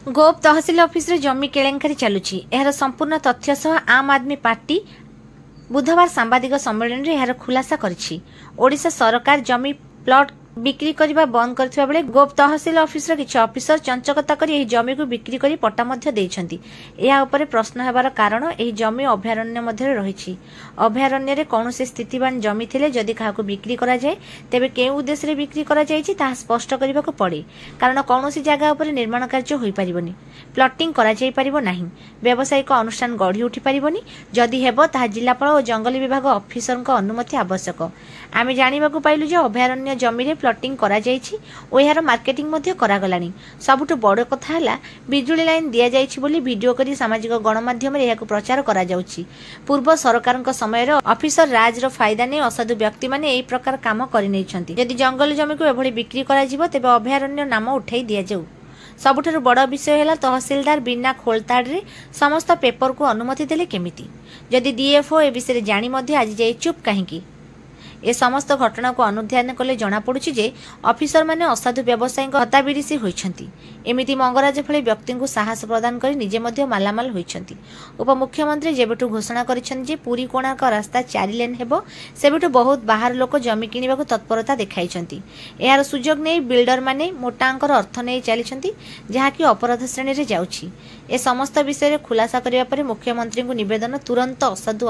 गोप tehsil office रे जमी केलेंकारी चलुछि। एहर संपूर्ण तथ्य सह आम आदमी पार्टी बुधवार सांबादिक सम्मेलन रे एहर खुलासा करिछि। ओडिशा सरकार जमी प्लॉट बिक्री करबा बंद करथिबा बेले गोप तहसिल ऑफिस रे किछि ऑफिसर चंचकता करी एही जमी को बिक्री करी पट्टा मध्य देइछन्ति। एहा उपरे प्रश्न हेबार कारण एही जमी अभयारण्य मध्य रहिछि। अभयारण्य रे कोनोसी स्थितिवान जमी थिले जदि काहाको बिक्री करा जाय तेबे के उद्देश्य रे बिक्री करा जायछि ता स्पष्ट करबा को पड़े, कारण कोनोसी जगह उपरे निर्माण कार्य होई परिबोनी, प्लॉटिंग करा जाय परिबो नाही, व्यावसायिक अनुष्ठान गढ़ी उठी परिबोनी। जदि हेबो ता जिल्लापाल और जंगल विभाग ऑफिसर को अनुमति आवश्यक। आमे जानिबा को पाइलु जे अभयारण्य जमी रे प्लॉटिंग करा जायछि ओ यार मार्केटिंग मध्य करा गलानी। सबुठु बड़ कथा हला बिजुली लाइन दिया जायछि बोली वीडियो करी सामाजिक गणमाध्यम रे याकु प्रचार करा जाउछि। पूर्व सरकारक समय रे ऑफिसर राज रो फायदा नै असाधु व्यक्ति माने एई प्रकार काम करि नैछन्ति। यदि जंगल जमी को एभली बिक्री करा जिवो तेबे अभयारण्य नाम उठाई दिया जाउ। सबुठारु बड़ विषय है तहसिलदार बिना खोलताड़ रे समस्त पेपर को अनुमति देले केमिति। जदि डीएफओ ए विषय जानी मध्य आज जाई चुप काहेकि। ए समस्त घटना को अनुध्यान कले जना पड़ुछि जे ऑफिसर माने असाधु व्यवसायी हताबिरिसी होइछन्ति। एमिति मंगराज फळे व्यक्ति को साहस प्रदान करी निजे मध्य मालामाल होइछन्ति। उपमुख्यमंत्री जेबेटु घोषणा करिछन्ति जे पुरी कोणार्क रास्ता 4 लेन हेबो सेबेटु बहुत बाहर लोक जमी किनिबा को तत्परता देखाइछन्ति। एहार सुजोग नै बिल्डर माने मोटांकर अर्थ नै चलिछन्ति जहा कि अपराध श्रेणी रे जाउछि। ए समस्त विषय रे खुलासा करिया परे मुख्यमंत्री को निवेदन तुरंत असाधु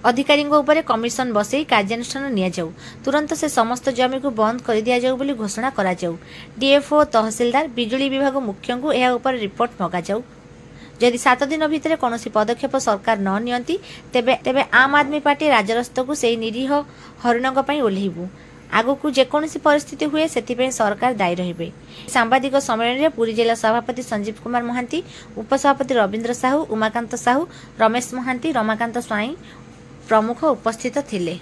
अधिकारी कमिशन बसई कार्यानुष्ठान निया जाऊ। तुरंत से समस्त जमी को बंद कर दिया जाऊ बोली घोषणा करा जाऊ। डीएफओ तहसिलदार बिजुली विभाग मुख्य को यह उपर रिपोर्ट मगा जाऊ। यदि 7 दिन भितर कौनसी पदक्षेप सरकार न नियंती तेबे आम आदमी पार्टी राजरास्ता को से निरीह हरिणों पर ओह्लैबू। आगकू जेकोसी परिस्थिति हुए से सरकार दायी रहिबे। सांबादिक सम्मेलन में पुरी जिला सभापति संजीव कुमार महांती, उपसभापति रवींद्र साहू, उमाकांत साहू, रमेश महांती, रमाकांत स्वाई प्रमुख उपस्थित थिले।